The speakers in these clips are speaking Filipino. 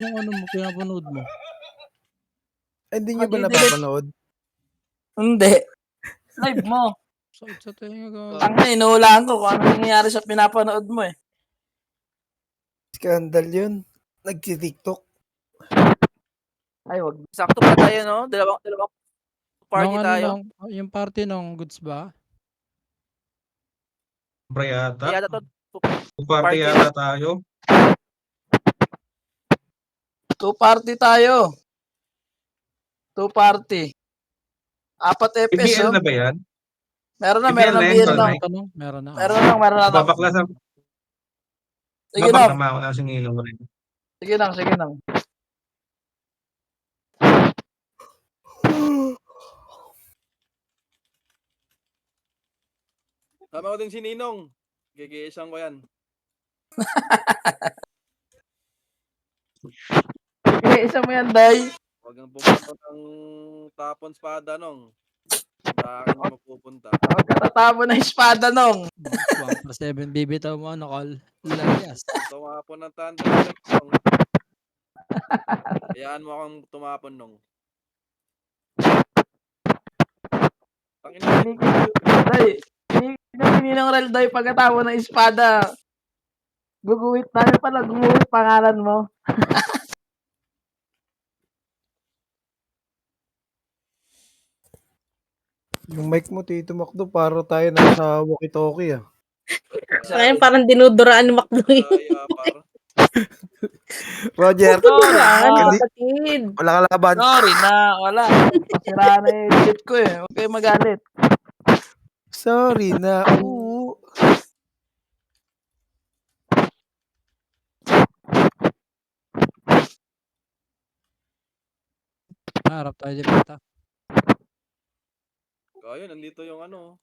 Yung ano mo, pinapanood mo? Hindi nyo ba Madi-delete. napapanood? Hindi. Live mo. Sakit sa tenga, gago. Tangina, inuulaan ko kung ano nangyayari sa pinapanood mo eh. Scandal yun. Nagsi-TikTok. Ay, wag. Sakto pa tayo, no? Dalawang party Nung ano tayo. yung party nung goods ba? Sobra yata. Kaya to, Party yata tayo. two party tayo. Two party. 4 BBL episode. na ba yan? Meron na, BBL meron na na BL yan, na. Mike. Meron na. Meron na. Babaklas Sige na. ako na singilong rin. Sige lang. Tama ko din si Ninong. Gigiisang ko yan. Isa mo yan, Day. Huwag kang pumunta ng tapon spada nung. Sa akin yung mapupunta. Huwag ka tatapon ng espada nung. 1/7 bibitaw mo ano, call. Layas. Tumapon ng thunder effect nung. Hayaan mo akong tumapon nung. Tangina. Day, hindi ng real Day pagkatapon ng espada. Guguhit tayo pala, gumuhit pangalan mo. Yung mic mo, Tito Macdo, para tayo nasa walkie-talkie ah. Ngayon parang dinuduraan ni Macdo. Roger, Kapatid. wala kalaban. Sorry na, wala. Masira na yung edit ko eh. Huwag kayo magalit. Sorry na. Oo. Harap tayo di bata. Kaya, nandito yung ano.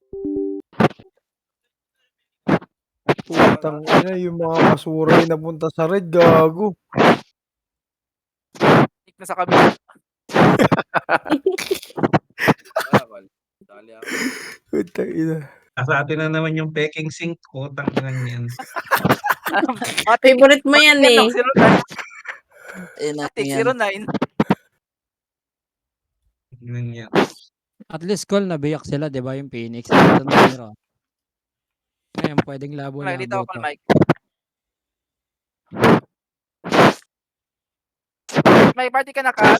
Putang ina, yung mga basura yung napunta sa red, gago. Na sa kabila. Dali ako. Putang ina. Sa atin na naman yung peking sink. Utang ina yan. Favorite mo yan eh. 09. Tingnan yan. At least call na biyak sila, di ba? Yung Phoenix. Ito na zero. Ngayon, pwedeng labo-labo Dito ako, to. Mike. May party ka na, Kat?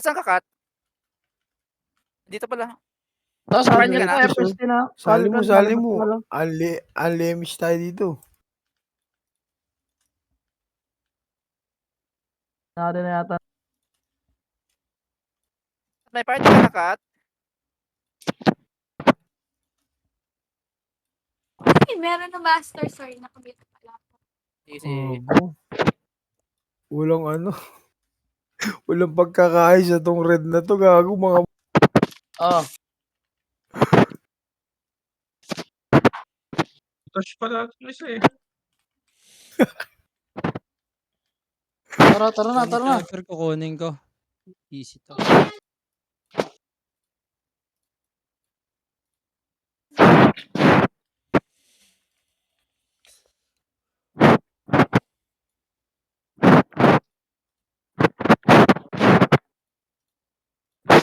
Saan ka, Kat? Dito pala. Tapos Party ka na? Sali mo. Unleash tayo dito. Nari na yata. May party ka na, Kat? Meron na master, sorry, nakabit pala. Easy. Walang ano. Walang pagkakaayos sa tong red na to, gago mga. Oh. Touch pala. Isa eh. Tara na. Prefer ko kunin ko. Easy to.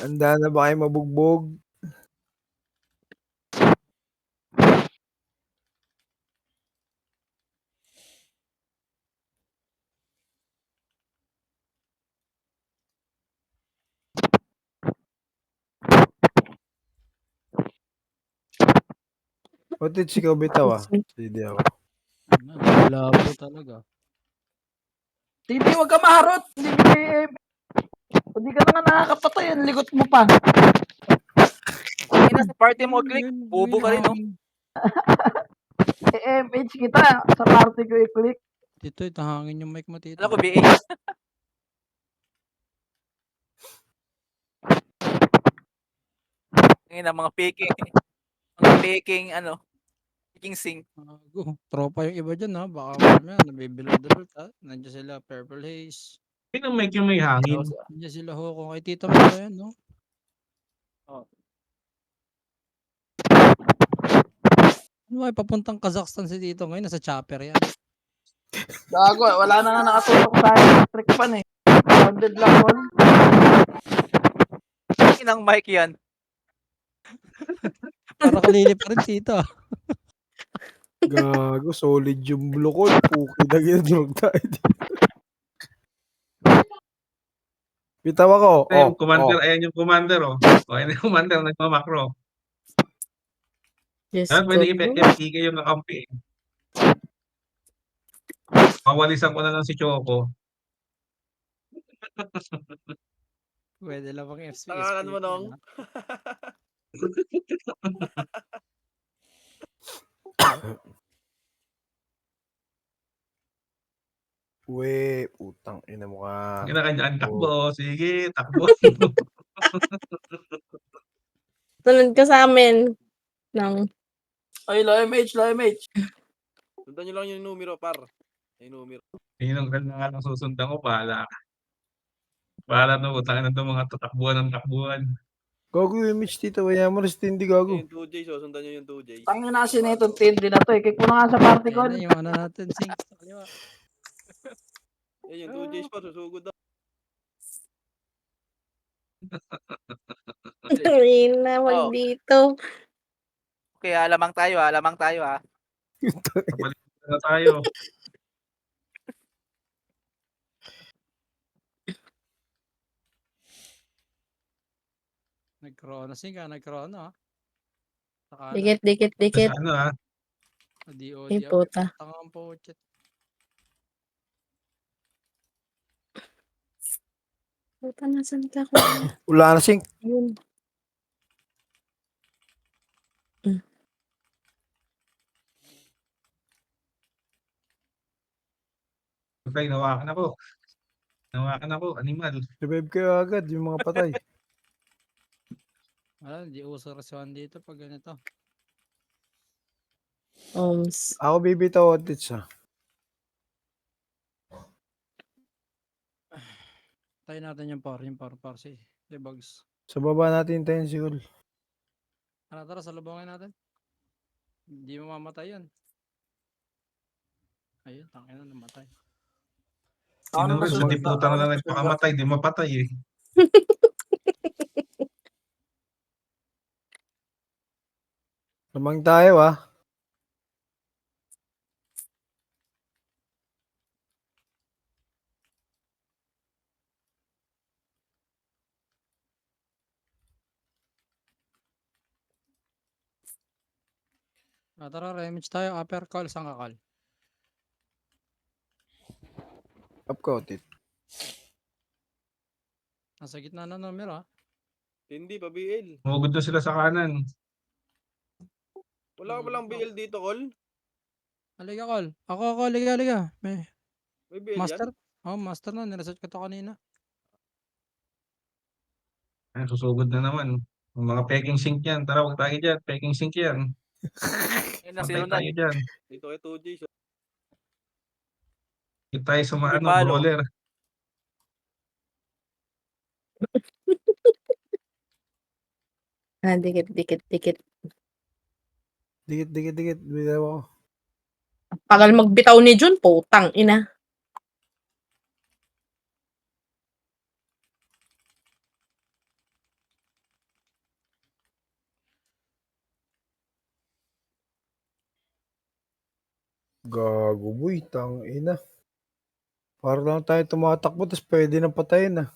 Handa na ba kayo mabugbog? Otit, ikaw bitaw ah. Hindi ako. Labo talaga. Hindi, wag ka maharot. Hindi ka na nga nakakapatay. Ang ligot mo pa. Hindi sa party mo click. Bobo ka rin, no? MH kita. Sa party ko i-click. Tito, itahangin yung mic mo, Tito. Alam ko, BA. Ngayon, mga peking. Mga peking, peking sing. Tropa yung iba dyan, ha? Baka mamaya, nabibilad-bilad, ha? Nandiyan sila, Purple Haze. Sino mic yung may hangin? Nandiyan sila, Hoko. Kay Tito Mito yan, no? Oh. Ano ba papuntang Kazakhstan si Tito ngayon, nasa chopper yan. Gago, wala na nga nakatutok sa electric fan eh. Grounded lang yun. Inang mic yan. Para kalili pa rin Tito. Gago, solid yung blue call. Puki na ginadrog tayo dito. Bitaw ako. Yung commander, ayan yung commander, oh. O, ayan yung commander, nagmamakro. Diyos Dapat ko pwede po. i-PK yung nakampi. Mawalisan ko na lang si Choco. Pwede lang bang FP. Tangakan mo, Nong. We, putang ina mo ka. Kinakanyaan, takbo. Sige, takbo. Sunod ka sa amin. Ng, Ay, low MH, low MH. Sundan nyo lang yung numero, par. Yung numero. Yun ang ganda nga lang susundan ko, bahala ka. Bahala na, utangin na itong mga tatakbuhan ng takbuhan. Gago yung image dito. Kaya mo rin hindi gago. Yung 2J, so sundan nyo yung 2J. Tangin na kasi na itong tindi na to eh. Kick mo na nga sa party Ayan call. na yung ano natin, sync sa kaliwa. Yung 2Js pa, susugod daw. ayun na, wag Oh. dito. Okay, alamang tayo ha. Kapalik na tayo. Nag-chrono sync ah, nag-chrono ah. Saka na, Dikit, dikit, dikit. Sa ano, ha? DOD Ay, ako. puta. Tangang po, chat. Puta, nasan ka ko? Wala na sing. Yun. Okay, nawakan ako. Nawakan ako, animal. Revive kayo agad yung mga patay. Wala, hindi uso rasuan dito pag ganito. Oms. Ako bibitaw audits ah. Tayo natin yung par si Bugs. Sa baba natin tayo si Ul. Ano, tara, salubungin natin. Hindi mamamatay yan. Ayun, tangin na, namatay. Ano Sinuril, nasunod di na? puta na lang nagpakamatay, di mapatay eh. Lamang tayo ah. Ah, tara, remage tayo. Upper call, saan ka call? Up ka audit. Nasa gitna na numero ah. Hindi pa BL. Mugod na sila sa kanan. Wala ka palang BL dito, Col. Halika call. Ako, halika. May May BL master. yan? Oh, master na. Niresearch ko to kanina. Ay, susugod na naman. Yung mga peking sink yan. Tara, huwag tayo dyan. Peking sink yan. Ayun na, Patay sino na? tayo dyan. Dito kay 2J. So, Dito tayo sa mga ano, Palo. brawler. Ah, dikit, dikit, dikit. Dikit. Bitaw ako. Pagal magbitaw ni Jun, putang ina. Gago boy. Tang ina. Para lang tayo tumatakbo tapos pwede nang patayin ah.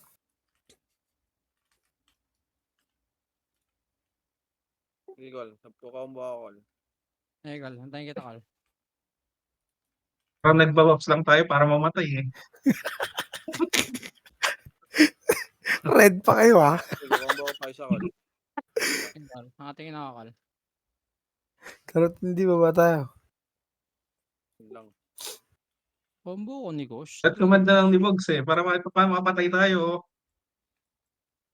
sige, Col. Nagpo-combo ako, Col. Eh, call. Antayin kita call. Parang nagbawaps lang tayo para mamatay eh. Red pa kayo ah. Sige, combo ako tayo sa Col. Call. Nakatingin ako call. Karot hindi ba ba tayo? Yun lang. Combo ko ni Gosh. At lumad na lang ni Bogs eh. Para mapatay tayo.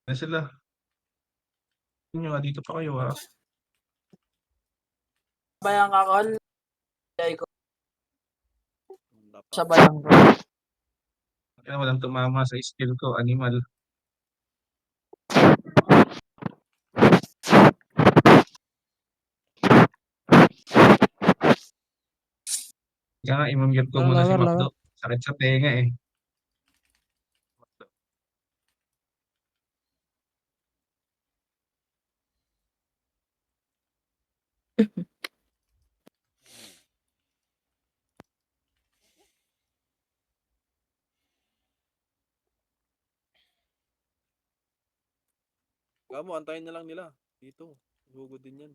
Ano sila? Yun nga, dito pa kayo ha. Bayang ka call. Ay ko. Dapat. Sa bayang ko. Kaya walang tumama sa skill ko, animal. Kaya nga imamute ko muna si Lower, Macdo. lower. Sakit sa tenga eh. Kamo, antayin na lang nila. Dito. Hugod din yan.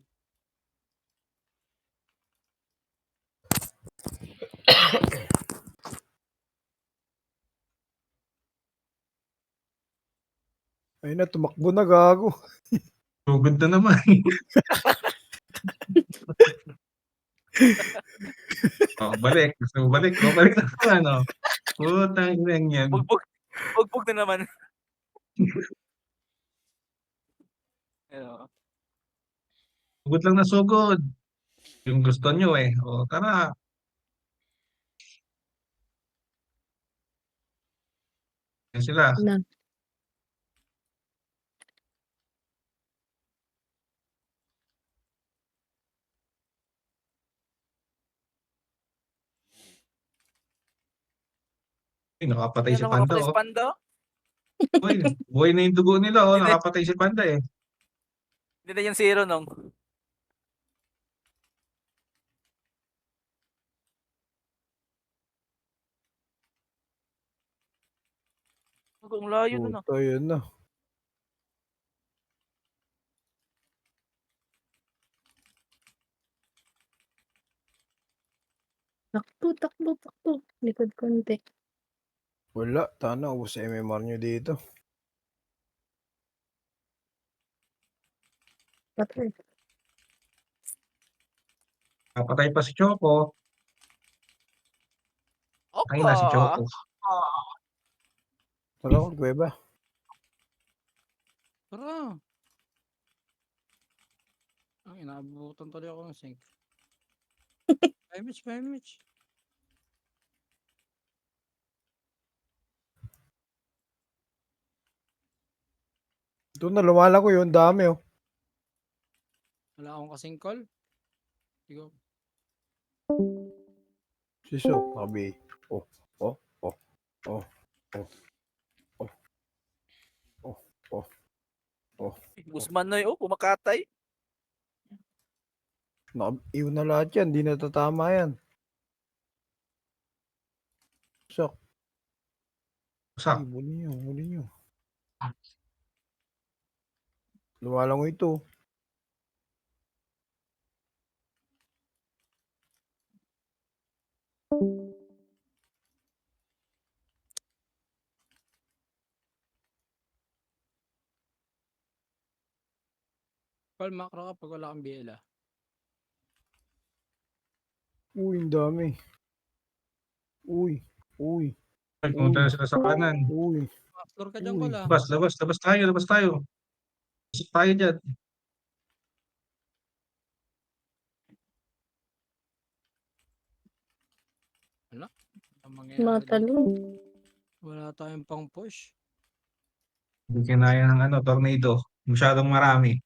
Ayun na, tumakbo na gago. Sugod na naman. Oh, balik. Gusto mo balik? Oh, balik na naman, oh. Putang ina yan. Bugbog. Bugbog na naman. Ayun. Sugod lang na sugod. Yung gusto nyo eh. O, tara. Yan sila. Na. Ay, nakapatay si Ano Panda, makapatay oh. si Panda? Uy, buhay na yung dugo nila, oh. Hindi na- Nakapatay si Panda, eh. Hindi na yung zero nung. Ang layo nun ah. Puta, yun na. Takbo, takbo, takbo. Likod konti. Wala, tana, ubos sa MMR nyo dito. Patay. Nakapatay pa si Choco. Ay na si Choco. Tara, kuweba. Tara. Ang inaabutan tuloy ako ng sync. 5 minutes, 5 minutes. Ito na, lumala ko yun, dami oh. Wala akong kasing call. Sigo. Siso, sabi. Oh, oh, oh, oh, oh, oh, oh, oh, oh. Guzman na yun, kumakatay. Naka-iw na lahat yan, di natatama yan. Sak, Sak. huli nyo, huli nyo. Lumala ko ito. Call macro ka pag wala kang BL ah. Uy, ang dami. Uy, uy, Pumunta na sila sa kanan. uy. Floor ka dyan Uy. call ah. Labas, labas, labas tayo, labas tayo. Pasok tayo dyan. Ang mangyayari dito. Matalong. Wala tayong pang push. Hindi kinaya ng ano, tornado. Masyadong marami.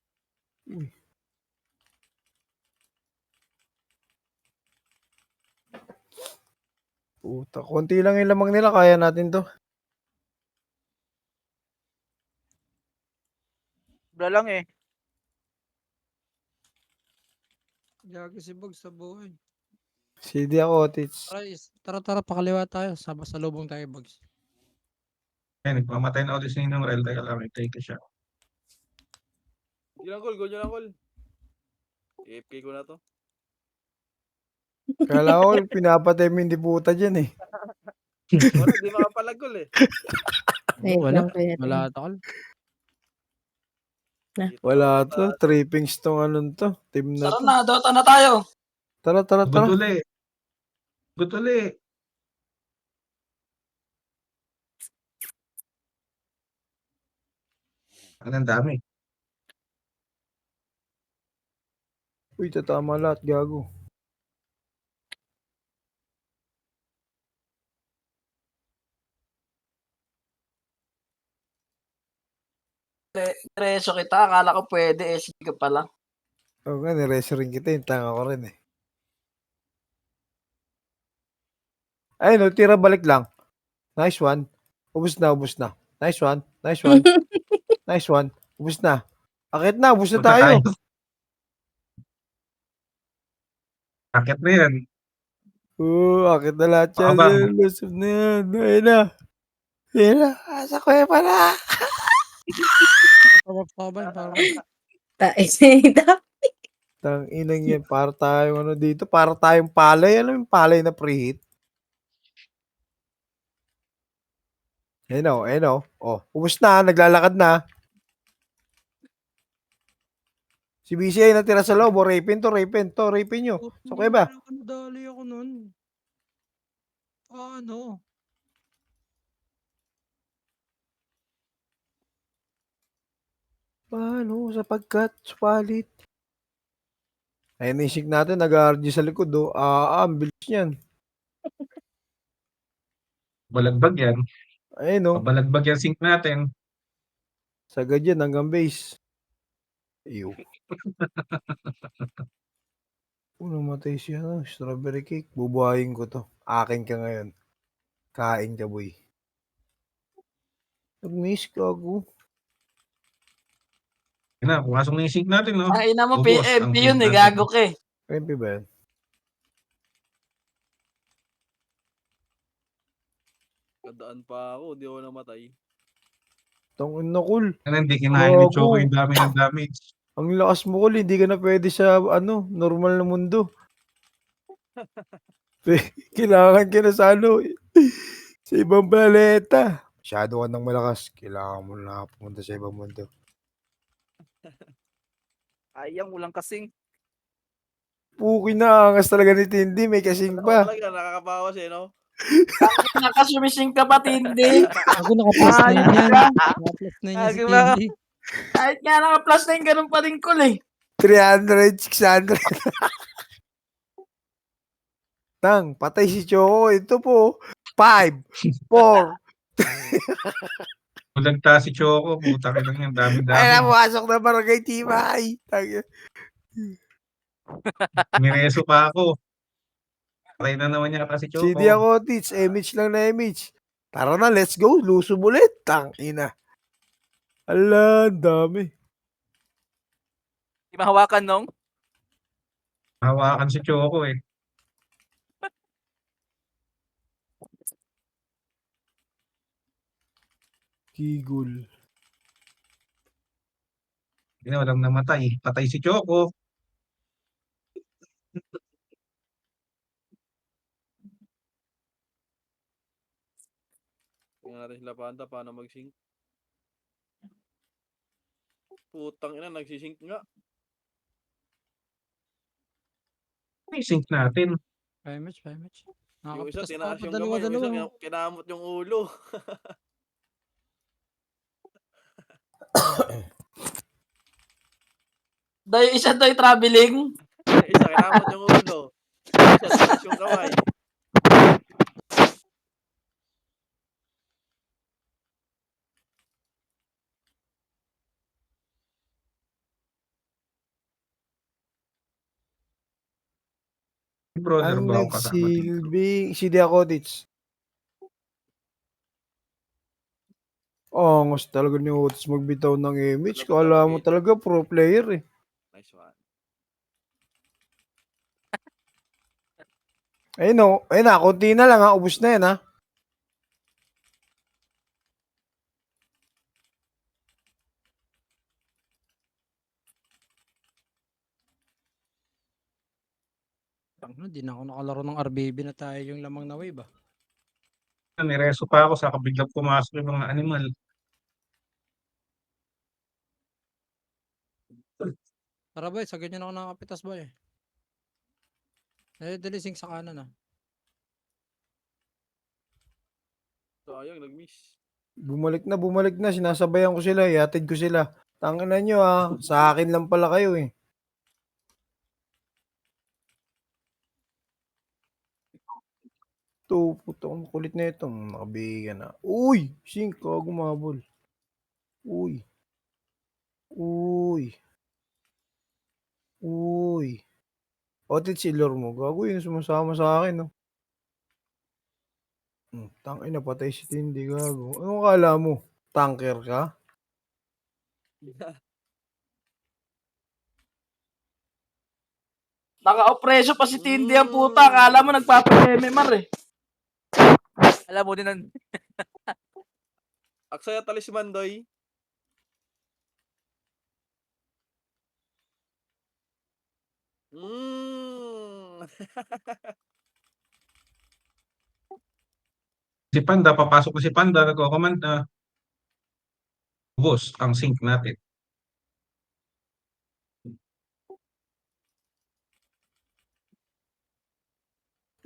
Puta, konti lang yung lamang nila, kaya natin to. Wala lang eh. Gagi si Bog sa buhay. CD ako, Tits. Tara, pakaliwa tayo. Sa lubong tayo, Bogs. Ayun, nagpamatay na ulit si Ninong Rel. Teka lang, take ko siya. Go nyo lang, call. AFK ko na to. Kala ko, pinapatay mo hindi puta dyan eh. Wala, di makapalag call eh. Wait Wala. lang kaya. Wala tol. Wala to, trippings tong anong to. Team na Tara to. na, Dota na tayo. Tara, tara, Good tara. uli. Good uli. Ang dami. Uy, tatama lahat, gago. Diretso kita, akala ko pwede eh. Sige pala. Oo nga, nireso rin kita, yung tanga ko rin eh. Ayun, tira balik lang. Nice one. Ubos na, ubos na. Nice one, nice one, nice one. Ubos na. Akit na, ubos na Punta tayo. tayo. Akit na yan. Akit na lahat yan. Pakabang. Lusog na yan. Ayun na. Ayun na. Sa kuweba na. Tabang parang Taisida. Tang inang yan. Para tayong ano dito. Para tayong palay. Alam mo yung palay na preheat? Ayun o, ayun o. Oh, ubos na. Naglalakad na. Si BC ay natira sa loob. O, rapin to, rapin to. Rapin nyo. Sa kuweba. Nadali ako nun. Ano? Paano? Sapagkat supalit. Ayun, isik natin. Nag-RG sa likod. Oh. Ang bilis niyan. Balagbag yan. Ayun o. Balagbag yan sync natin. Sagad yan hanggang base. Ew. Namatay siya. Strawberry cake. Bubuhayin ko to. Akin ka ngayon. Kain ka, boy. Nag-miss ka ako. Yun na, pumasok na yung sync natin, no? Ang ina mo, Ubos PMP ang yun sync eh. natin. Gago ka eh. PMP ba yan? Kadaan pa ako, di ako namatay. Tangin na, cool. Ano, hindi kinain ni Choco Gago. yung dami ng damage. Ang lakas mo, cool. Hindi ka na pwede sa, normal na mundo. Kailangan ka na sa, sa ibang planeta. Masyado ka ng malakas. Kailangan mo na pumunta sa ibang mundo. Ayang, walang kasing. Puki na, angas talaga ni Tindy. May kasing Ako pa. talaga, nakakabawas eh, no? Nakasumising ka pa, Tindi. Ako naka-plus 9 yan. ka. Naka-plus 9 yan si Agi ba? Tindy. Kahit nga naka-plus na yung ganun pa rin cool eh. 300, 600. Tang, patay si Choco. Ito po. 5, 4. Bulagta si Choco, puta ka lang yan, Ay, dami-dami. napasok na barangay Tibay. Mineso pa ako. Patay na naman yata si Choco. CD ako, Tits. Image lang na image. Tara na, let's go. Lusob ulit. Tang, ina. Ala, ang dami. Di mahawakan nung. Hawakan si Choco eh. Kigul. Hindi na walang namatay. Patay si Choco. Tingnan natin sila Panda, paano mag-sync. Putang ina, nagsisync nga. Ay, sync natin. 5 match, 5 match. Yung isa, Nakakapitas pa tinaas ako pa yung kamay. Yung isa, dalawa-dalawa. kinamot yung ulo. Isa doy traveling. Isa, kinamot yung ulo. Isa, tinaas yung kamay. Brother Ang ba ako kasama dito? nagsilbing CD ako, Tits. Angas talaga ni Otis magbitaw ng image. Kala mo talaga pro player eh. Nice one. Ayun o. Ayun na, konti na lang ha. Ubus na yan ha. Hindi na ako nakalaro ng RBB na tayo yung lamang na wave ah. Nireso pa ako sa kabiglang pumasok yung mga animal. Tara boy, sa ganyan ako nakakapitas boy. Delising sa kanan ah. Sayang, nag-miss. Bumalik na. Sinasabayan ko sila. Ihatid ko sila. Tanginan nyo ha. Sa akin lang pala kayo eh. Ito, puto. Ang kulit na ito. Nakabigan na. Uy! Sink ka gumabol. Uy. Uy. Uy. Otit si Lord mo. Gago yun. Sumasama sa akin no. Tangina patay si Tindi, gago. Anong akala mo? Tanker ka? Naka-opreso pa si Tindy ang puta. Akala mo nagpapa-MMR eh. Alam mo din ang... Aksaya talisman, Doy. Mm. Si Panda, papasok na si Panda, nagko-command na. Ubos ang sync natin.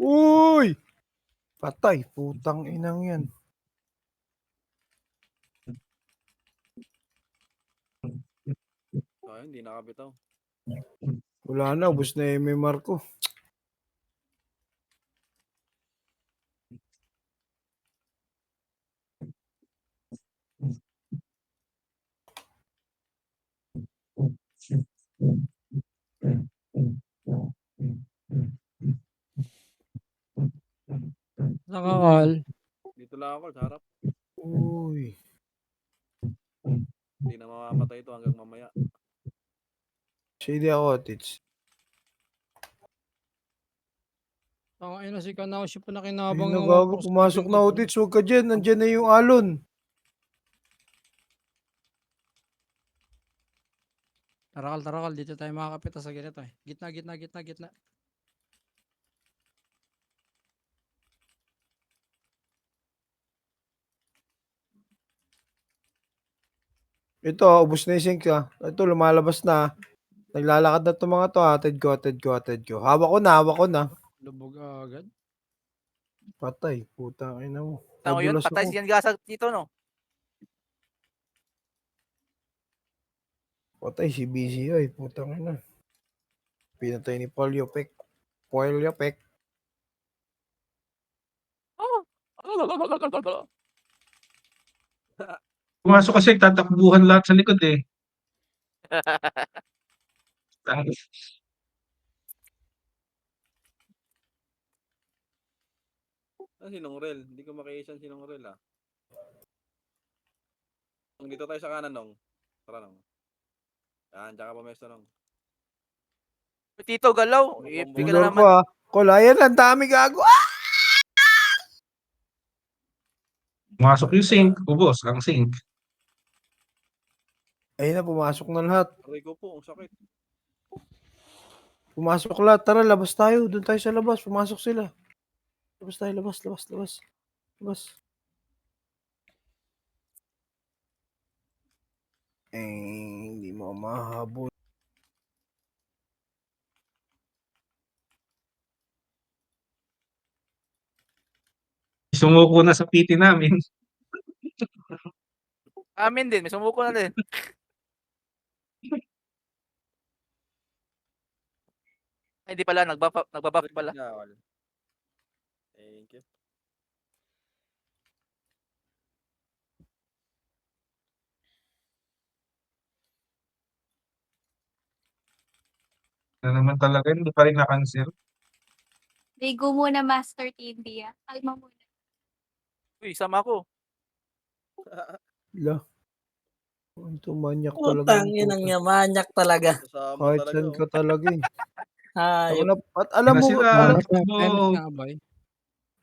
Uy! Patay, putang inang yan. Sayang, hindi nakabitaw. Wala na, ubos na MMR ko. Nakakal. Dito lang ako, sa harap. Uy. Hindi na mamamatay ito hanggang mamaya. Shady ako, Tits. Tangina si Kanashi pa Ayun nakinabang na, ng gago. 147 Pumasok na, dito. Tits. Huwag ka dyan. Nandyan na yung alon. Tarakal, dito tayo makakapita sa ganito eh. Gitna. Ito, ubos na yung sync, ha. Ito, lumalabas na. Naglalakad na itong mga to, hatid ko. Hawak ko na. Lubog agad. Patay, putang ina mo. Tao yun, Nadulas patay ako. si Yan Gasa dito, no? Patay si BCI, putang ina. Pinatay ni Polyopek. Pumasok kasi, tatakbuhan lahat sa likod eh. Sinong rel? Hindi ko makiisan sinong rel, ah. Dito tayo sa kanan, Nong. Tara, Nong. Yan, dyan ka pumesto, Nong. Tito, galaw. Bumbo Bigyan Ignore na ko, naman. ha. Kolayan, ang dami gago. Ah! Pumasok yung sync, ubos ang sync. Ayun na, pumasok na lahat. Aray ko po, ang sakit. Pumasok lahat. Tara, labas tayo. Doon tayo sa labas. Pumasok sila. Labas tayo, labas. Hindi mo mahabol. Sumuko na sa PT namin. Amin din, may sumuko na din. Ay, hindi pala, nagbabuff pala. Thank you. Na naman talaga, hindi pa rin na-cancel. Ligo muna, Master Tindy. Kalma muna. Uy, sama ko. La. Ito, manyak talaga. Putang inang niya, manyak talaga. Kasama Kahit talaga, saan oh. ka talaga eh. Hayop. At alam mo, Sila, Famous nga, boy.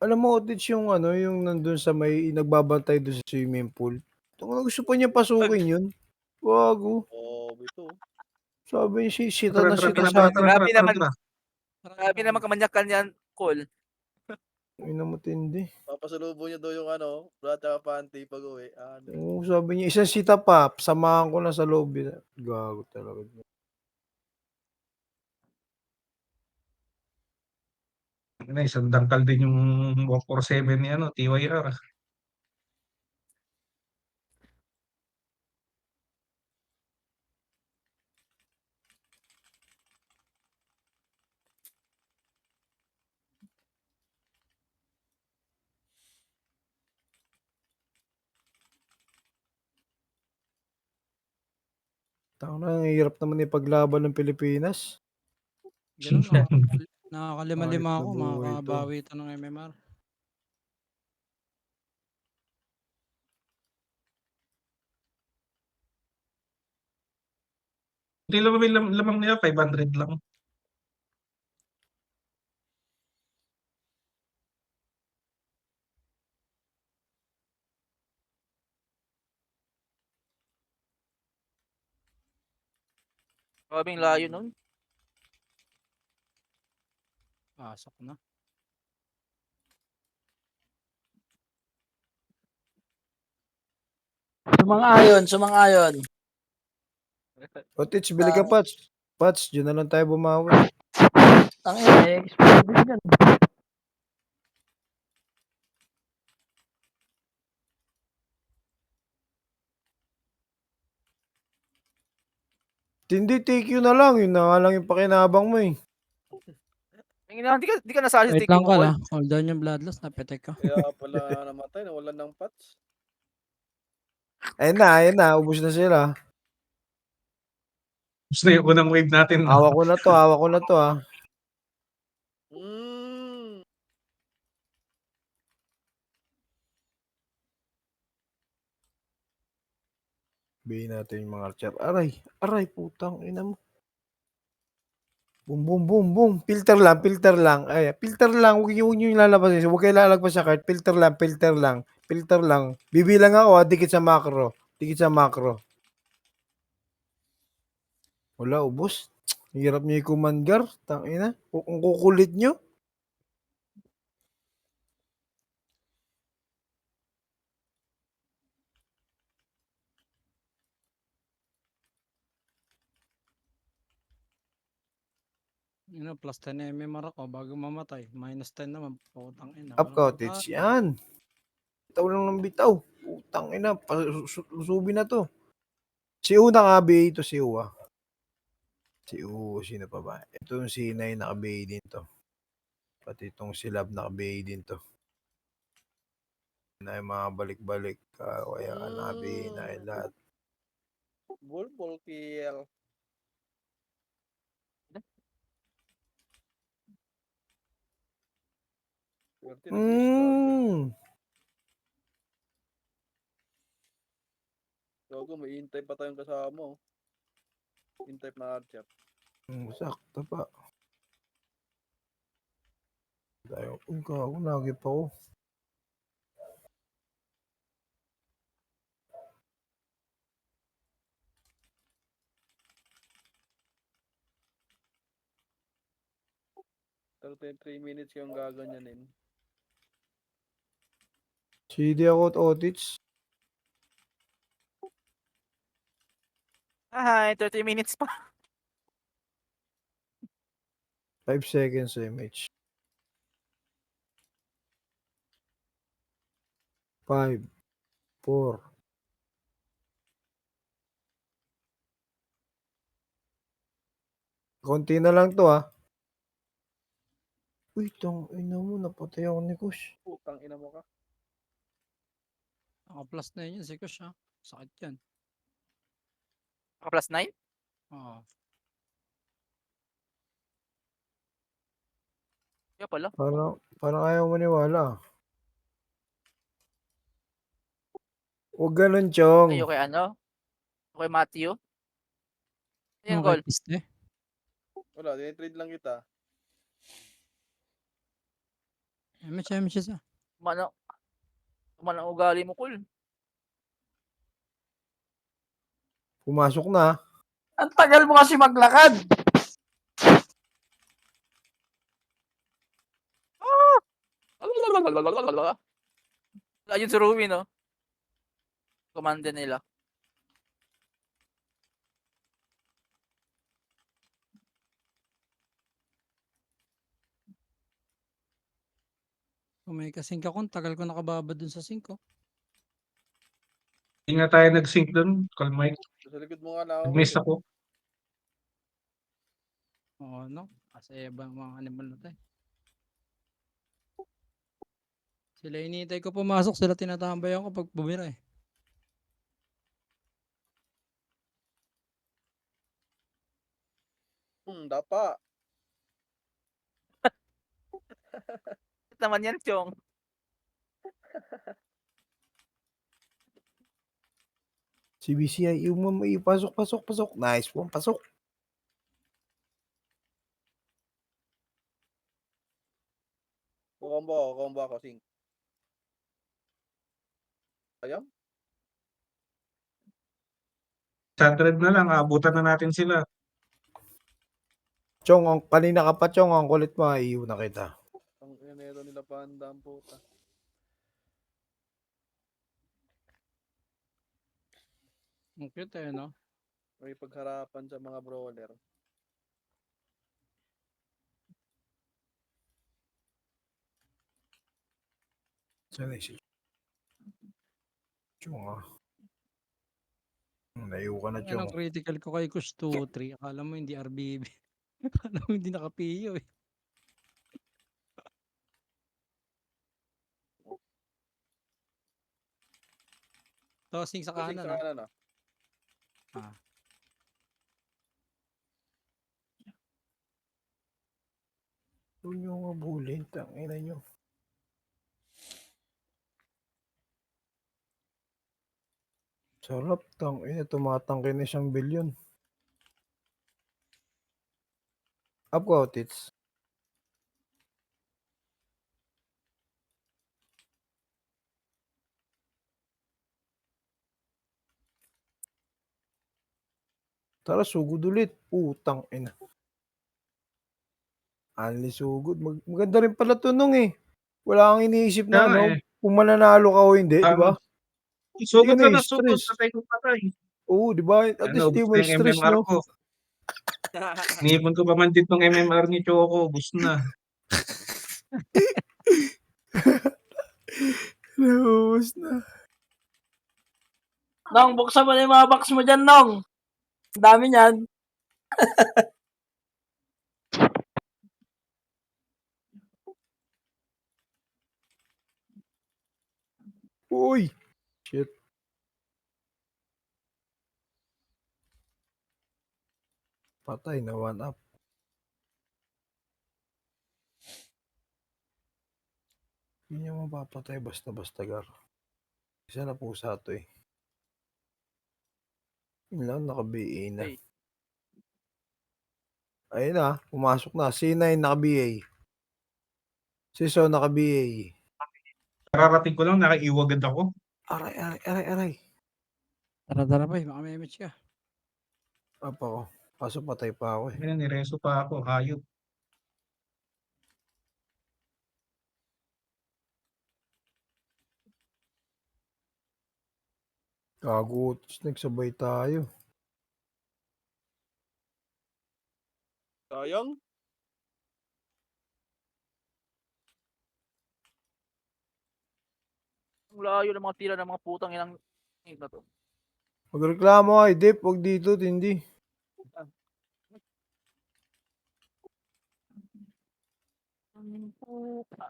alam mo, Tits, yung ano, yung nandun sa may nagbabantay doon sa swimming pool. Kung gusto pa niya pasukin yun. Wago. Oh, ito. Sabi niya, sita Tara, na tara, sita tara, sa tara, atin. tara, Grabe tara, naman. tara. Grabe naman kamanyakan yan, Cole. Ay na matindi. Papasalubo niya daw yung ano, bra at panty pag uwi. Ano? Oo, sabi niya, isang sita pa, samahan ko na sa lobby. Gago talaga. Isang dangkal din yung 147 ni ano, TYR. Tao na, ang hirap naman ipaglaban ng Pilipinas. Ganun, nakakalima-lima Kahit ako, na buhay ito. makakabawi ito ng MMR. Hindi lang may lamang niya, 500 lang. Grabing layo nun. Pasok na. Sumang-ayon, sumang-ayon. Otits, bili ka, Pats. Pats, dyan na lang tayo bumawi. Ang expert din yan. Hindi, TQ na lang. Yun na nga lang yung pakinabang mo eh. Di ka nasali sa Wait taking lang mo, ka Col. la. Hold down yung bloodlust. Napitek ka. Kaya pala namatay, nawalan ng pots. Ayun na. Ubus na sila. Gusto na yung unang wave natin. Hawak ko na to ah. Hmm. Bihin natin yung mga archer. Aray, putang ina mo. Boom, boom, boom, boom. Filter lang. Ay, filter lang. Huwag yung lalabas. Huwag kayo lalagpas sa card. Filter lang. Bibilang ako, dikit sa macro. Wala, ubos. Hirap niyo i-commander. Tangina. Kung kukulit nyo. Plus 10 MMR ako bago mamatay. Minus 10 naman. Putang ina. Up ka, Walang Otits. pagka- Yan. Bitaw lang ng bitaw. Putang ina. Lusubi na to. Si U naka-BA to si U ah. Si U, sino pa ba? Ito yung si Inay naka-BA din to. Pati itong si Lab naka-BA din to. Na yung mga balik-balik. Kaya naka-BA na yung lahat. Bulbul kill. Swerte nag-discard. Gago, may in-type pa tayong kasama. In-type na archer. Sakto pa. Tayo. Gago, nagip ako. Pero 3 minutes yung gaganyanin. CD ako at Otits. Hi, 30 minutes pa. 5 seconds MH. 5, 4. Konti na lang to ah. Uy, ina mo, napatay ako ni Kush. Putang ina mo ka. Naka-plus 9 yun si Kush ha. Sakit yan. Naka plus 9? Oo. Kaya pala. Parang ayaw maniwala. Huwag ganun, Chong. Ayo kay ano? Kay Matthew? Ayan, Okay, Col. piste. Wala, dinitrade lang kita. MH siya. Kumana ang ugali mo, Col. Pumasok na. Ang tagal mo kasi maglakad. Ayun si Ruby, no? Commander nila. Kung may kasing ka kung tagal ko nakababa dun sa 5. Hindi nga tayo nag-sync doon, Call Mike. Sa likod mo nga na ako. Nag-miss ako. Oo, no? Kasi ibang mga animal na tayo. Sila inihintay ko pumasok, sila tinatambayan ko pag bumira eh. Dapa. Bakit naman yan, Chong? CBCI, pasok. Nice one, pasok. Combo ako, sing. Ayun? 100 na lang, abutan na natin sila. Chong, kanina ka pa, Chong. Ang kulit mo. Iiw na kita. Ang inero nila panda ang puta. Ang cute eh, no? May pagharapan sa mga brawler. Sana si Chong, ah. Naiiw ka na, Ang Chong. critical ko kay Kush 2-3. Akala mo hindi RBB. Akala mo hindi nakapiyo eh. Tossing sa Sing kanan sa ah. kanan ah. Ah. Huwag niyo nga bulin. Tangina niyo. Sarap. Tangina. Tumatangkin na siyang bilyon. Up ko, tits. Tara, sugod ulit. Putang ina. Anli sugod. Maganda rin pala to nung eh. Wala kang iniisip na Kaya nga ano, eh. kung mananalo ka o hindi, di ba? Sugod Hindi ka ka na, sugod. na-stress. Patay ko patay. Oo, di ba? At least Ano, di ubus mo na yung stress, MMR no? ko. Nipon ko pa man din tong MMR ni Choco, ubus na. Naubos na. Nong, buksan mo na yung mga box mo dyan, Nong. Ang dami niyan. Uy! Shit. Patay na 1 up. Hindi niya mapapatay basta-basta, Gar. Isa na pusa to eh. Yun lang, naka-BA na. Ay. Ayun na, pumasok na. C9 naka-BA. Si So naka-BA. Kararating ko lang, nakaiwagad ako. Aray, aray, aray, aray. Tara pa, baka may match ka. Up ako. Kaso patay pa ako eh. Kaya nireso pa ako, hayop. Gago, nagsabay tayo. Sayang. Ang layo ng mga tira ng mga putang inang na to. Magreklamo kay Dip, wag dito, Tindi. Ang puta.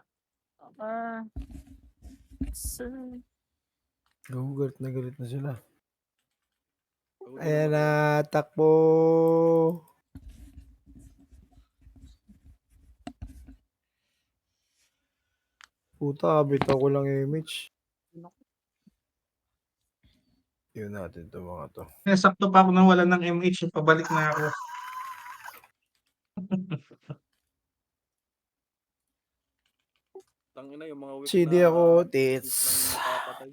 Ah. Galit na sila. Sagutin Ayan mo na, takbo. Puta, bitaw ko lang image. Yun natin to mga to. Sakto pa ako nang wala ng MH, pabalik na ako. Tangina yung mga weak CD na ako, weak tits. lang yung napapatay.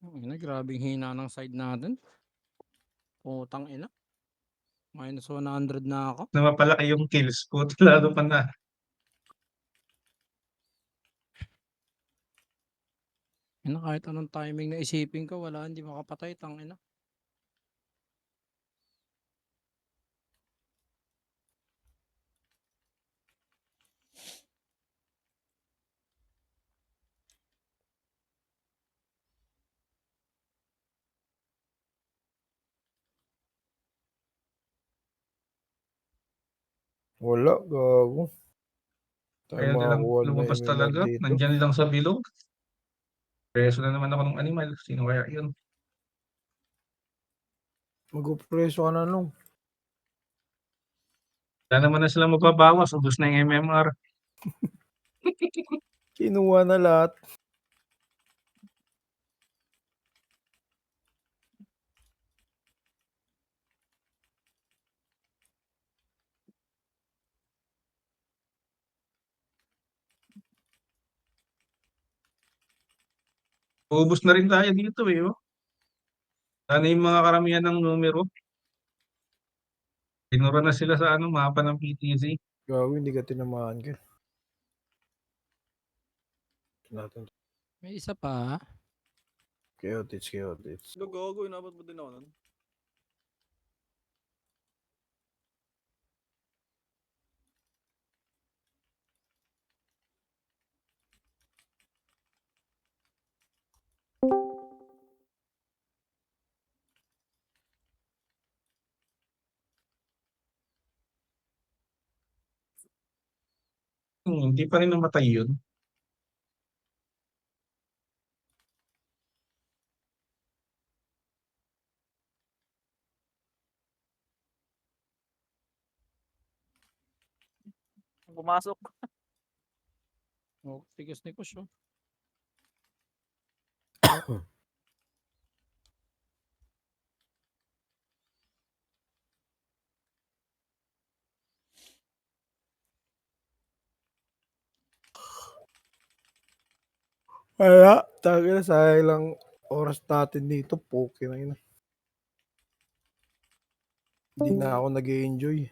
Ina, grabing hina ng side natin. Putang ina. Minus 100 na ako. Na mapalaki yung kills ko, lalo pa na. Ina, kahit anong timing na isipin ko, wala, hindi makapatay, tang ina. Wala, gago. Tayo Kaya nilang makakuha na lumabas MMR talaga. dito. Nandyan lang sa bilog. Preso na naman ako ng animal. Sino kaya yun? Mag-preso ka na nung. Wala naman na silang mababawas, ubos na yung MMR. Kinuha na lahat. Ubos na rin tayo dito eh, oh. Sana yung mga karamihan ng numero. Tinura na sila sa ano, mapa ng PTC. Gago, hindi ka tinamaan ka. Natin. May isa pa. Chaotits, chaotits. Gago, inabot mo din ako nun. Hindi pa rin namatay yun. Pumasok. Oh, tigas ni Kush, oh. Kaya, tagay na sayang lang oras natin dito. Poke na yun. Hindi na ako nag-enjoy.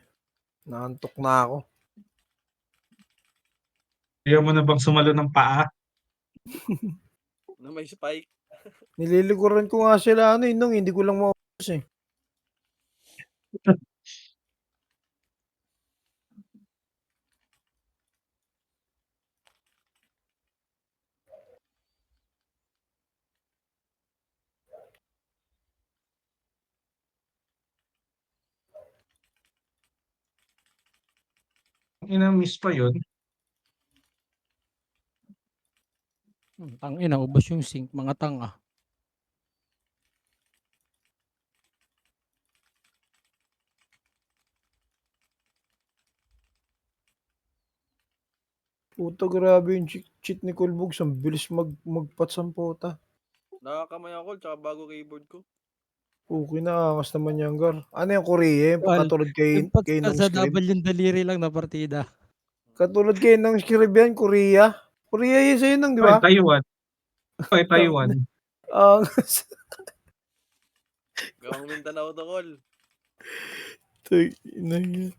Naantok na ako. Kaya mo na bang sumalo ng paa? Na may spike. Nililikuran ko nga sila ano nung hindi ko lang maubos eh. Ina-miss pa yun. Tangina, ubos yung sink, mga tanga. Puta, grabe yung cheat ni Kulbog. Ang bilis magpats ang puta. Nakakamay ako, tsaka bago keyboard ko. Okay na, angas naman yung gar. Ano yung Korea? Wal, Katulad kay Nagpats ka ng sa script. double yung daliri lang na partida. Katulad kay ng script yan, Korea. Korea yun sa'yo nang, di ba? Taiwan. Taiwan. Angas. Gawang Mindanao to, Kol. Ina yun.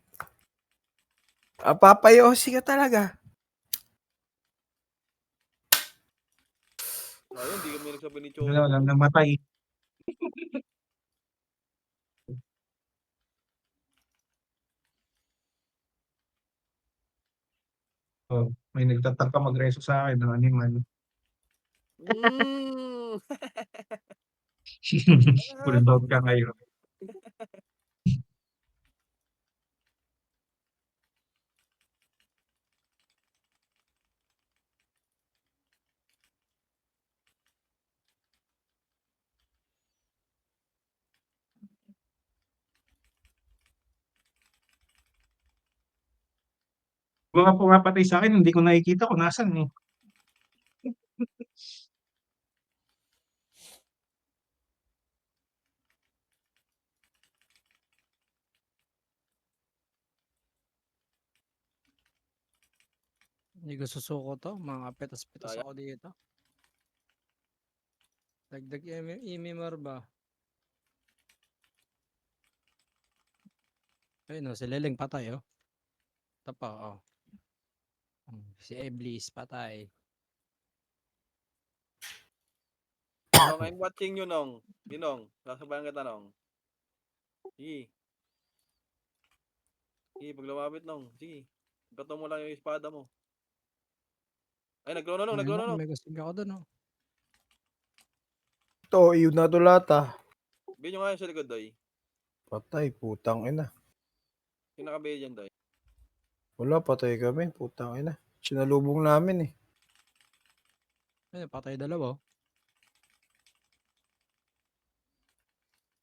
Papayosi ka talaga. Ayun, hindi kami nagsabi ni Wala, Choco. walang namatay. Oh, may nagtatangka magreso sa akin ng animal. Mm. Bulldog ka ngayon. Mga pumapatay sa akin, hindi ko nakikita kung nasan eh. Hindi ko susuko to. Mga petas-petas Sayang. ako dito. Dagdag imimar ba? Ayun o, si Leleng patay oh. Ito pa oh. Si Eblis patay. Nong, I'm watching you, Nong. Nong, sasabayan kita, Nong. Sige. Sige, pag lumapit, Nong. Sige. Gato mo lang yung espada mo. Ay, naglono, Nong. Naglono, Nong. May kasing ako doon oh. Ito, iyon na to lahat ah. Bihin nyo nga yung sa likod, Doy. Patay, putang ina. Sino nakabihin dyan, Doy? Wala, patay kami. Putang ina. Sinalubong namin eh. Ayun, patay dalawa oh.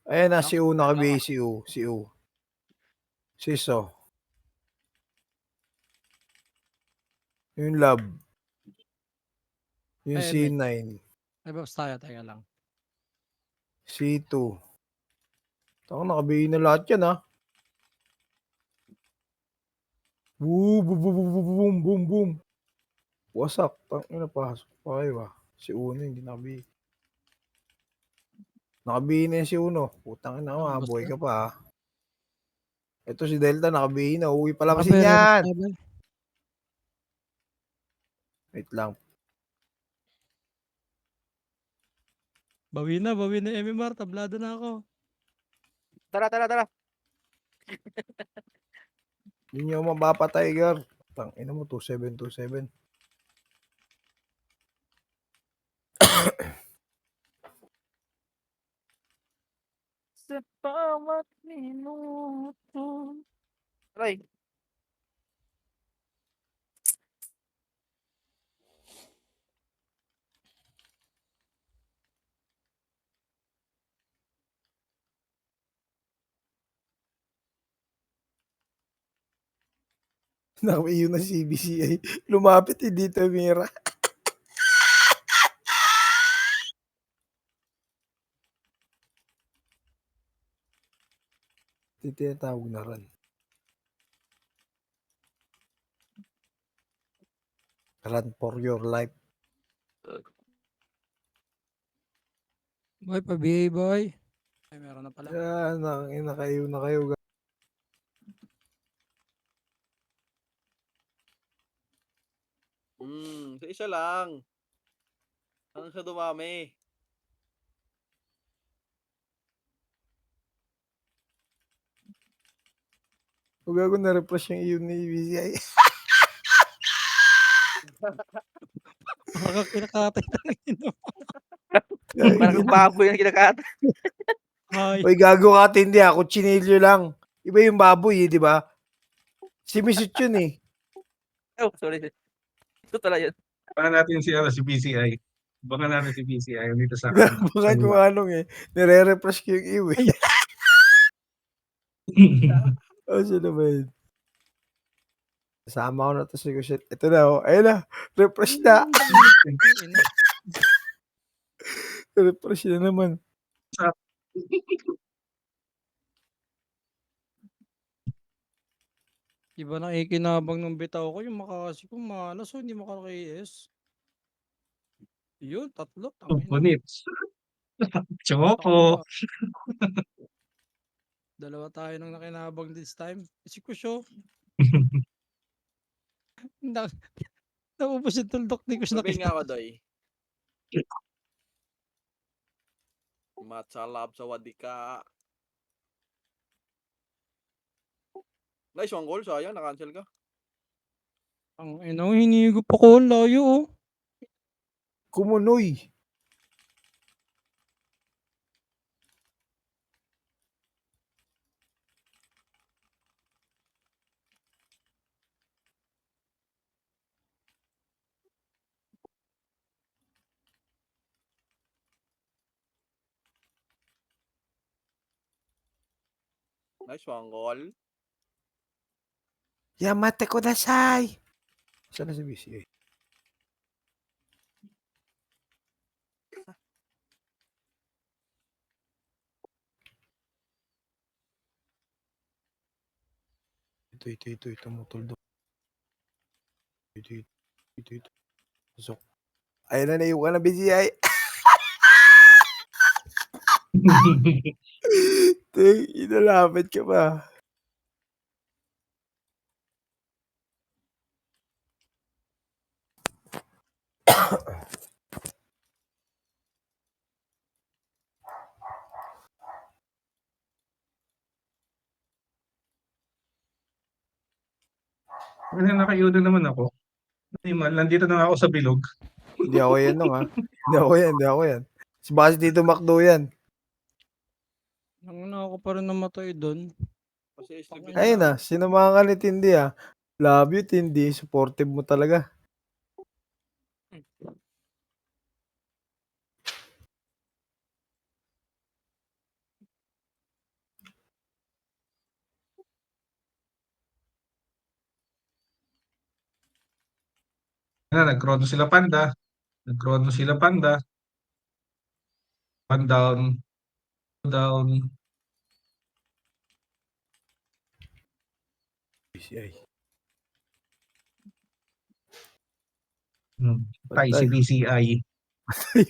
Ayan na, si U, nakabihi si U. Si U. Si So. Yung lab. Yung Ay, C9. Ay, box tayo. Teka lang. C2. Taka, nakabihin na lahat yan, ha? Boom, boom, boom, boom, boom, boom, boom, boom. Wasak. Tangina, pasok pa kayo, ha? Si Uno, hindi nakabihin. Nakabihin na yan si Uno. Putang ina, Ang buhay basta. ka pa, ha? Ito si Delta, nakabihin na. Uwi pala kasi Baka may yan. tayo, boy. Wait lang. Bawi na MMR. Tablado na ako. Tara, tara, tara. Hindi niyo mapapatay, Tiger. Tangina mo, 2727. Sa bawat minuto. Aray. Nakaiyo na CBCI. Lumapit, hindi tumira. Tinatawag na rin. Run for your life. Boy, pa-BA, boy. Ay, meron na pala. Yan, nakayo na kayo. Sa isa lang. Hanggang sa dumami. Huwag ako na-refresh yung iyo ni BCI. Baka kinakatay ng ino. Parang baboy ang kinakata. Ay, Uy, gago ka, hindi ako. Chinilyo lang. Iba yung baboy, di ba? Si Misut yun, eh. Oh, sorry. Ito pala yun. Baka natin si BCI. Baka natin si BCI dito sa Baka kung anong, eh. Nire-refresh ko yung iyo, eh. Oh, sino ba yun? Kasama ko na to si Kushit. Ito na, oh. Ayun na. Refresh na. ina. Refresh na naman. Iba na ikinabang ng bitaw ko. Yung makakasi ko malas. Hindi makaka-KS. Yun, tatlo. Tangina. Punit. Choco. Dalawa tayo nang nakinabang this time. Si Kusyo. Naubos yung tuldok ni Kus Sabihin nga nakita. ako, Doy. Matsalab sa wadika. Nice one goal. Sayang, na-cancel ka. Ang ina, hinigop ako. Ang layo, oh. Kumunoy. Nice one goal. Yamate kudasai. Saan na si BCI? Ito, tumutuldo. Ito. Pasok. Ayun na, naiwan na BCI. Inalapit ka pa. Kasi nakaiudo naman ako. Nandito na ako sa bilog. Hindi ako yan nung, ha. Hindi ako yan. Si Basi dito Macdo yan. Ang ina ako pa rin namatay doon. Kasi STB Ayun na, sinamahan ka ni Tindi, ha. Love you, Tindi. Supportive mo talaga. Nag-chrono sila Panda. Nag-chrono sila Panda. One down. Two down. BCI. Patay si Patay. BCI.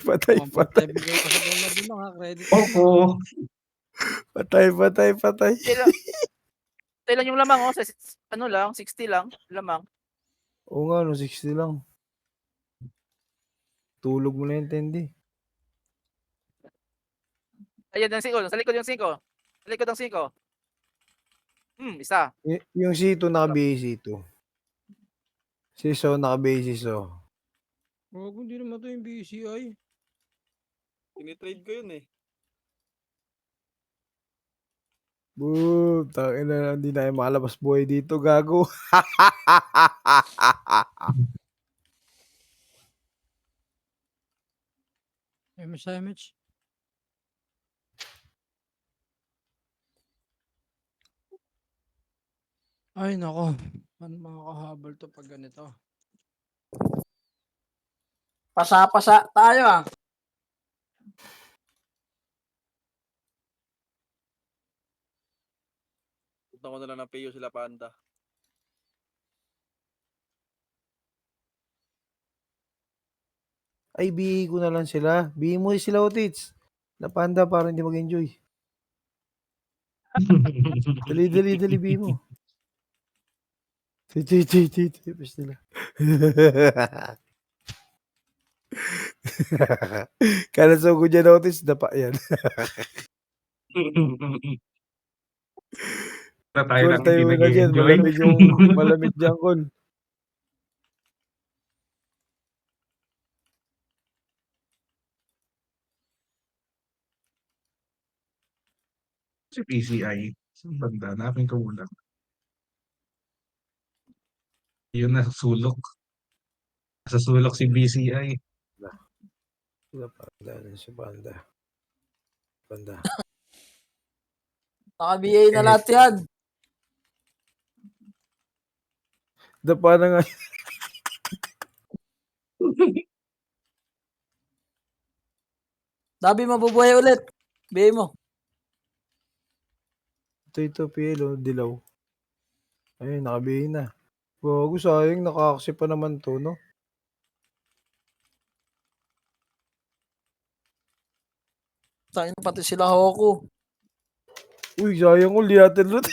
Patay, Mukhang patay. bigay pa sa bola din mga credit. Opo. Patay, patay, patay. Ito lang yung lamang, oh. Ano lang, 60 lang. Lamang. Oo nga, no, 60 lang. Tulog mo na yung tendi. Ayan yung 5. Sa likod yung 5. Sa likod ng 5. Isa. Yung C2 naka-BA C2. Si So naka-BA si So. Wag, hindi naman to yung BCI. Tinitrade ko yun eh. Boom, tangin na, hindi na kayo makalabas buhay dito, gago. MH. Ay, nako. Ano makakahabol to pag ganito? Pasa-pasa tayo ah. Punta ko na lang ng PU sila Panda. Ay, BA ko na lang sila. BA mo sila, Otits. Na Panda para hindi mag-enjoy. Dali, BA mo. Tipis nila. Kala so ko dyan, Otits, dapa yan. Na tayo Call lang tayo hindi na dyan. nag-enjoy. Malamig dyan, Call. Si PCI. Banda, napin ko muna. Yun na sulok. Sa sulok si BCI. Panda, si Panda. Panda. Naka-BA na lahat yan. Dapa na nga. Dabi mabubuhay ulit. BA mo. Ito, PL, dilaw. Ayun, naka-BA na. Bago, sayang, nakakaksi pa naman to, no? Tayo pati sila Hoku. Uy, sayang ko, liatin lot.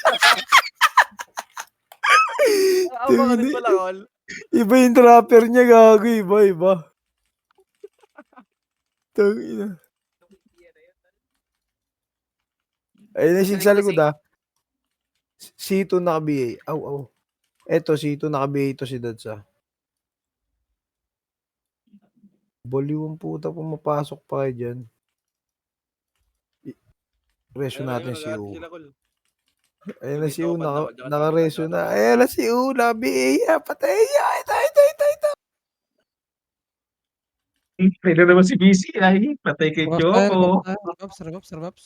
Ako ka din pala, Col. Iba yung trapper niya, gago. Iba. Tangina. Ayun na sa likod, ah. C2 naka-BA. Aw. Eto, C2 naka-BA ito si Dadsa. Baliw ang puta, pumapasok pa kayo dyan. Resyo natin si U. Sila, Col. Ayun na si U, Banda, naka-resyo na. Ayun na si U, naka-BA. Patay niya. Ito. Pwede naman si BCI. Patay kay Choco. Sarap.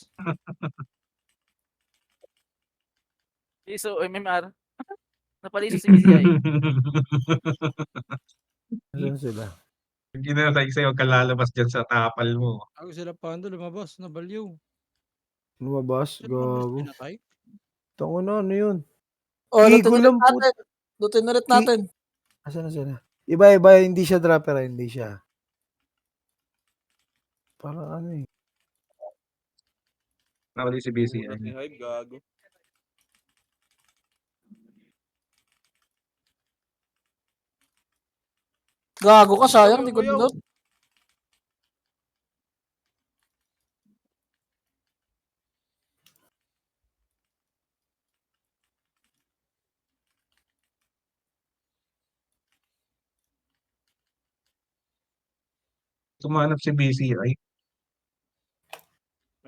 Iso, MMR. Napaliso si BCI. Ayan sila. Hindi na tayo sa'yo kalalabas dyan sa tapal mo. Ako sila Panda lumabas na baliw. Lumabas, Sino lumabas gago. pinatay? Tango na, ano yun? O, Igo lutin lang ulit po. natin. Lutin ulit natin. Asan na? Iba, hindi siya dropper, hindi siya. Parang ano eh. Nakali si Ulas BCI. ni Hive, gago. Gago ka, sayang. Di ko Bayaw. dinot. Tumanap si BCI.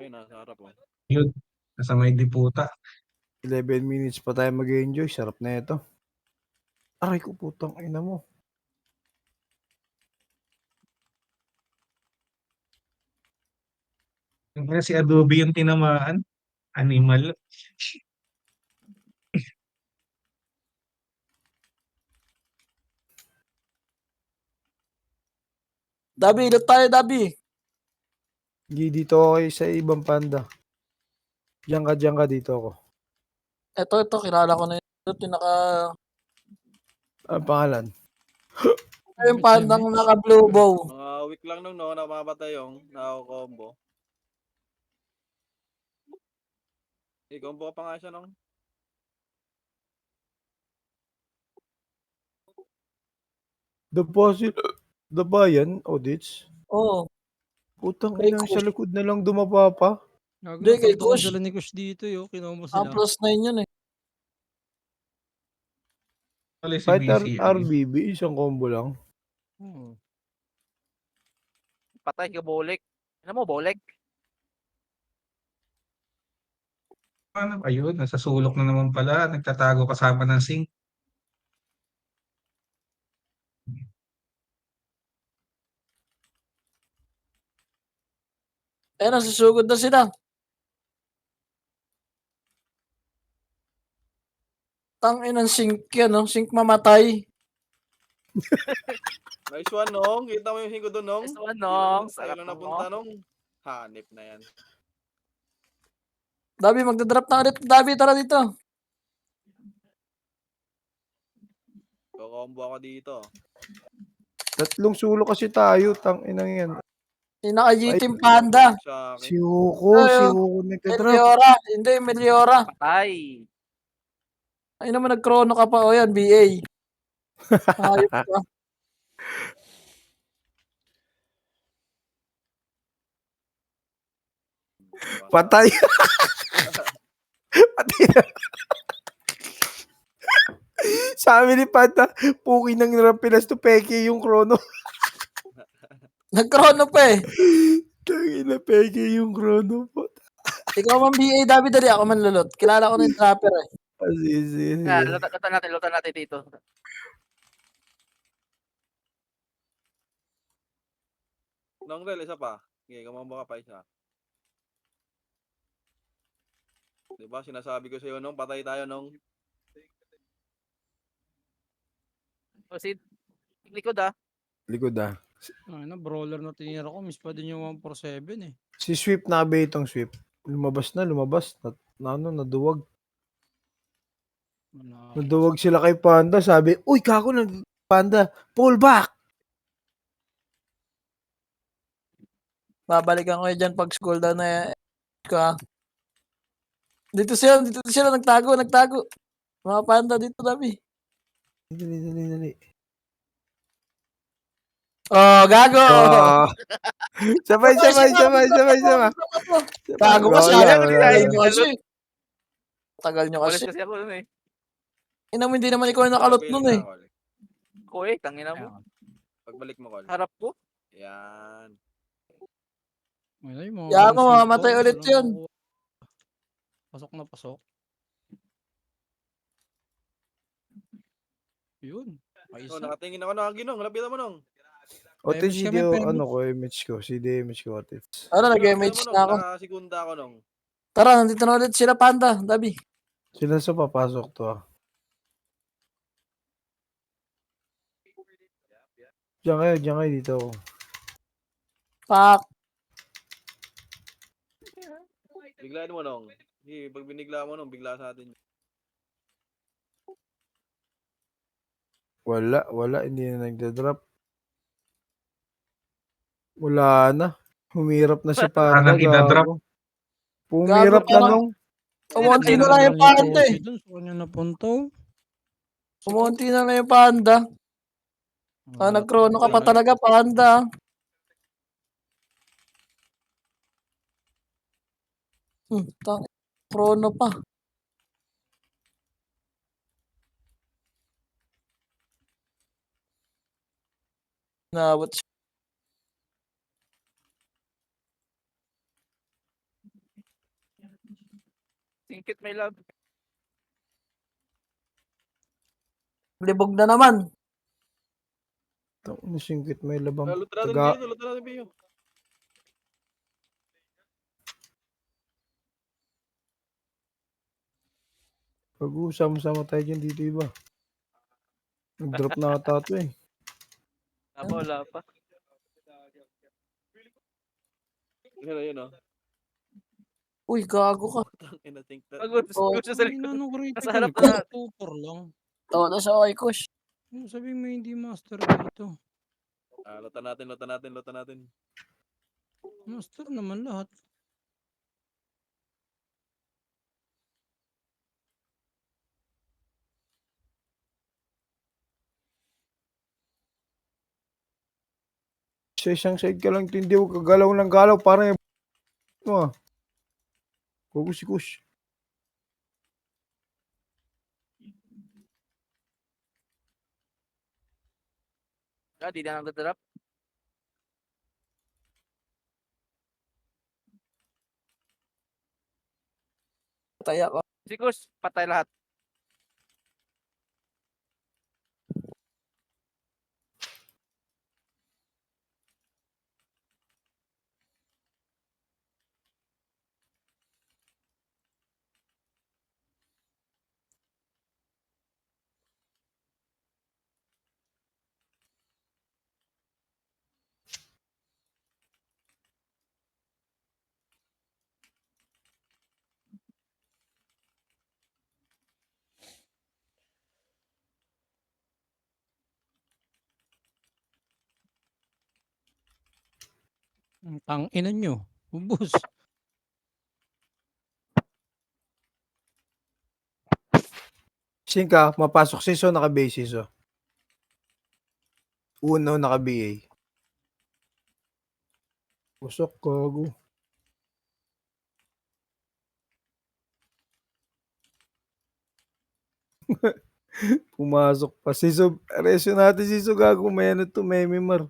Ayun, nasa harap oh. Yun. Nasa may diputa. 11 minutes pa tayo mag-enjoy. Sarap na ito. Aray ko, putang ina mo. Kaya si Adobe yung tinamaan. Animal. Dabi, ilot tayo, Dabi. Hindi dito ako sa ibang panda. Diyan ka dito ako. Ito, kilala ko na yun. Yung naka... Ang pangalan? Yung pandang naka blue bow. Mga week lang nung no, namamatay yung nako-combo. I-combo ka pa nga siya nung. Deposit. The bayan, audits. Oo. Putang Kay ina, Kush. sa likod na lang dumapa pa. Gago, Hindi, kay napagtukan Kush. sila ni Kush dito, yo. Kinombo Ang sila. +9 yun eh. Tuloy si Kahit BCI. RBB, isang combo lang. Hmm. Patay ka, Bolek. Ano mo, Bolek? Ano, ayun, nasa sulok na naman pala. Nagtatago kasama ng sink. Nasusugod na sila. Tangin ng sink yan, no? Sink mamatay. Nice one, Nong. Kita mo yung hinggo doon, Nong. Nice one, Nong. Kailan Sarap lang mo. napunta, Nong. Hanip na yan. Dabi, magdadrop na ulit. Dabi, tara dito. Ko-combo ako dito. Tatlong sulo kasi tayo, tang inang yan. Yung naka-G-Team Panda. Sa akin. Si Huko nagtatrap. Meliora. Hindi, Meliora. Patay. Ay naman, nag-chrono ka pa. O yan, BA. Ayos ka. Patay. Patay na. Sabi ni Panda, puki ng Rampilas to peke yung chrono. Nag-chrono pa eh. Tangina, peke yung chrono po. Ikaw man BA, Dabi, dali. Ako man lulot. Kilala ko na yung trapper eh. Sige. Lutan natin dito. Nong Rel, isa pa. Okay, kumambo ka pa isa. Diba, sinasabi ko sa'yo, Nong, patay tayo, Nong. O, si likod ah. Likod ah. Ay na, brawler na tinira ko. Miss pa din yung 147 eh. Si Swift na ba itong Swift? Lumabas. Naduwag. Naduwag sila kay Panda. Sabi, uy, kako na Panda. Pull back! Babalikan ko dyan pag school down na ka. Dito sila nagtago. Mga Panda dito, Dabi. Dali. Oh, gago! Ah. Sabay. Gago ka siya. Wala. Tagal nyo Walis kasi. kasi ako nun eh. Ina mo, hindi naman ikaw yung nakalot nun eh. Kuwek, tangina mo. Pagbalik mo, Col. Harap ko. Yan. Ay, mga Yaman, ganong mamamatay sweet ulit bones, yun. walang makuha. Pasok na pasok. Yun. Ay, Oh, isa. nakatingin ako na Ginong. Lapitan mo, Nong. Otis, Damage kami, si DMH ko, Otis. Ano, Lapitan nag-MH mo, na ako. Nong. Nakasigunda ako, Nong. Tara, nandito na ulit sila Panda, Dabi. Sila sa papasok to ah. Diyan kayo dito. Pak. Biglaan mo, Nong. Hindi, pag binigla mo, Nong, bigla sa atin. Wala, hindi na nagda-drop. Wala na. Humirap na si Panda, Parang ida-drop. gago. Pumirap Gago, na nung. Umunti na Ay, lang yung Panda eh. Doon sa kanya napunta. Oh. Umunti na lang yung Panda. Nag-chrono ka pa talaga, Panda. Chrono pa. Naabot siya. Singkit may love. Libog na naman. Nasingkit may labang. Lutra natin, Bio. Pag-usama-sama tayo dyan dito iba. Nag-drop na ata ito eh. Wala pa. Yun oh. Uy, gago ka. Putang ina, think that. Oh. Kush sa Ay, likod. nanong Nasa critical. harap na Puro lahat. 2-4 lang. Tawa na siya kay Kush. Sabihin mo hindi master dito. Lutan natin. Master naman lahat. Sa isang side ka lang, hindi ko kagalaw ng galaw. Parang mo ah. Gogo si Kush. Di na nagdadrap. Patay ako. Si Kush, patay lahat. Tang ina nyo. Ubus. Singka, mapasok siso, naka-base siso. Uno, naka-BA. Pusok, gago. Pumasok pa. Siso, resyo natin siso, gago. May ano to, may mimar.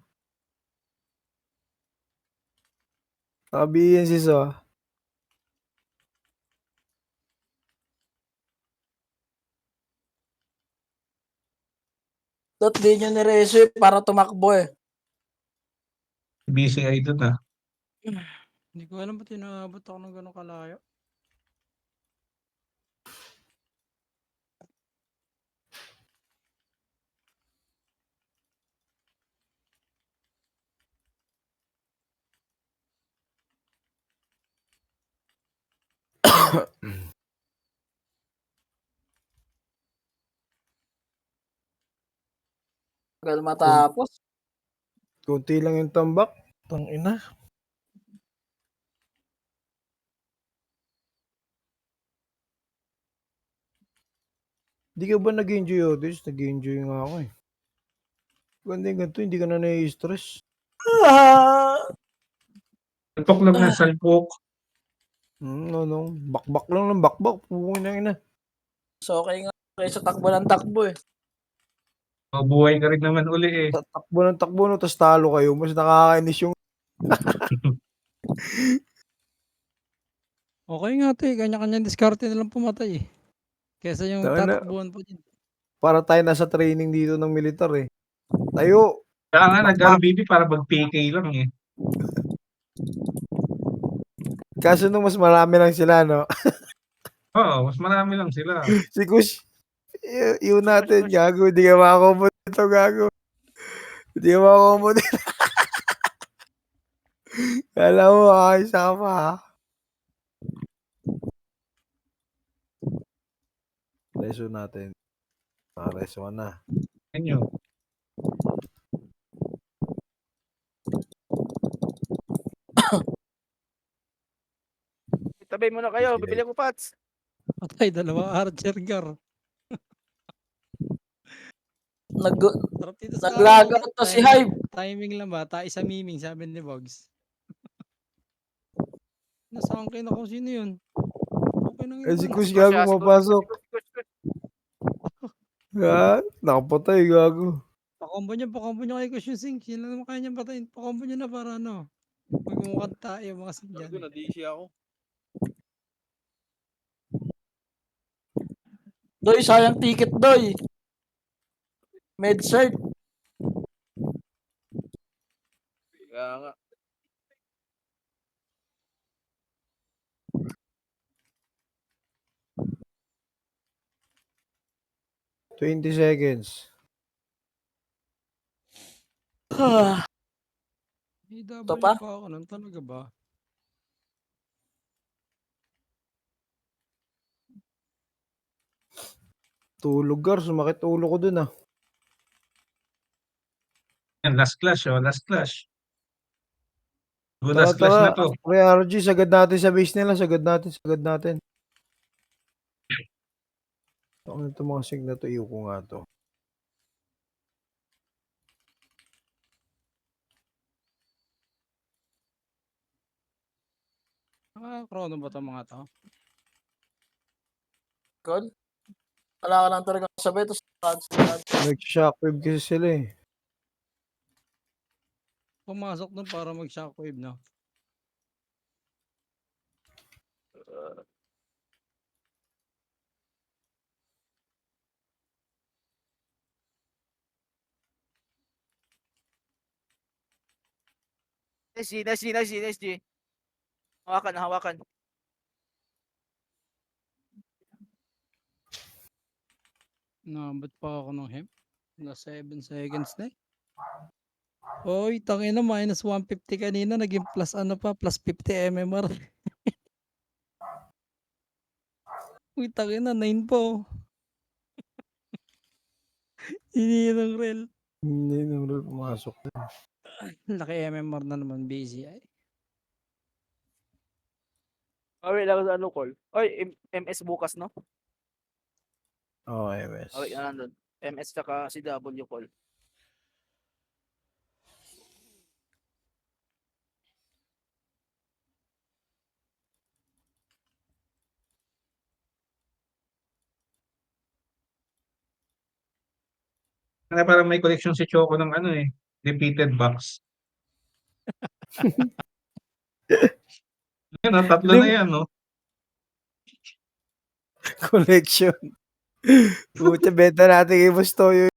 Naka-BA yan siso ah. Dot din nyo nireso para tumakbo eh. BCI doon ah. Hindi ko alam ba't inaabot ako ng gano'ng kalayo. Tagal matapos. Kunti lang yung tambak. Tang ina. Hindi ka ba nag-enjoy Otis? Nag-enjoy nga ako eh. Ganda yung ganito, hindi ka na nai-stress. Salpok lang na salpok. Ano, bakbak lang ng bakbak. Pupungi na ina. So okay nga kaysa takbo ng takbo eh. Mabuhay ka rin naman uli eh. Takbo no, tapos talo kayo. Mas nakakainis yung Okay nga to eh. Kanya-kanyang diskarte na lang pumatay eh. Kesa yung Tangina. tatakbuhan pa dyan. para tayo nasa training dito ng militar eh. Tayo, Kaya nga bakbak. nag-RBB para mag-PK lang eh. Kaso nung mas marami lang sila, no? Oo, mas marami lang sila. Si Kush, yun natin, gago. Hindi ka makakombo dito, gago. Hindi ka makakombo dito. Kala mo, ayos ka pa, ha? Reso natin. Reso na. Ano? Tabay muna kayo, Sige. bibili ko pots. Patay, dalawa Archer Gar. Sarap dito sa Naglagot to si Hive. Timing lang ba? Tayo sa miming, sabi ni Bogs. Nasaan kayo na kung sino yun? Okay nang Eh, si yun. Kush, gago, Si Kush, mapasok. si Kush. Ha? Nakapatay, gago. Pakombo nyo kay Kush yung sink. Sino naman kaya niyang patayin? Pakombo nyo na para ano. Magmumukhang tayo mga sink Gago, dyan. na-DC ako. Doy, sayang ticket doy. Med-cert. Kaya nga. $20 seconds. EW Ito pa? pa ako nun, talaga ba? Tulog gar, sumakit ulo ko dun ah. Yan, last clash, oh. Last clash. Good Tara, last clash na tara. to. Pre, RG, sagad natin sa base nila. Sagad natin. Ano ito mga sig na to? Iyo ko nga to. Chrono ba 'tong mga 'to? God. Wala ka lang talaga sabay. Tapos Nag-shockwave kasi sila eh. Pumasok dun para mag-shockwave na. Nice G. Hawakan. Naabot pa ako ng hemp. Nasa 7 seconds na eh. Oy, tangina minus 150 kanina naging plus ano pa, plus 50 MMR. Uy, tangina 9 po. Hindi ng rel. Hindi naman pumasok. Laki MMR na naman BCI. Wait lang sa ano call. Oy, MS bukas, no? Oo, MS. Wait, nandun. MS tsaka CW call. Kaya parang may collection si Choco ng ano eh. Repeated box. Yan, oh, tatlo na yan, no? Collection. Puta, benta natin kay Boss Toyo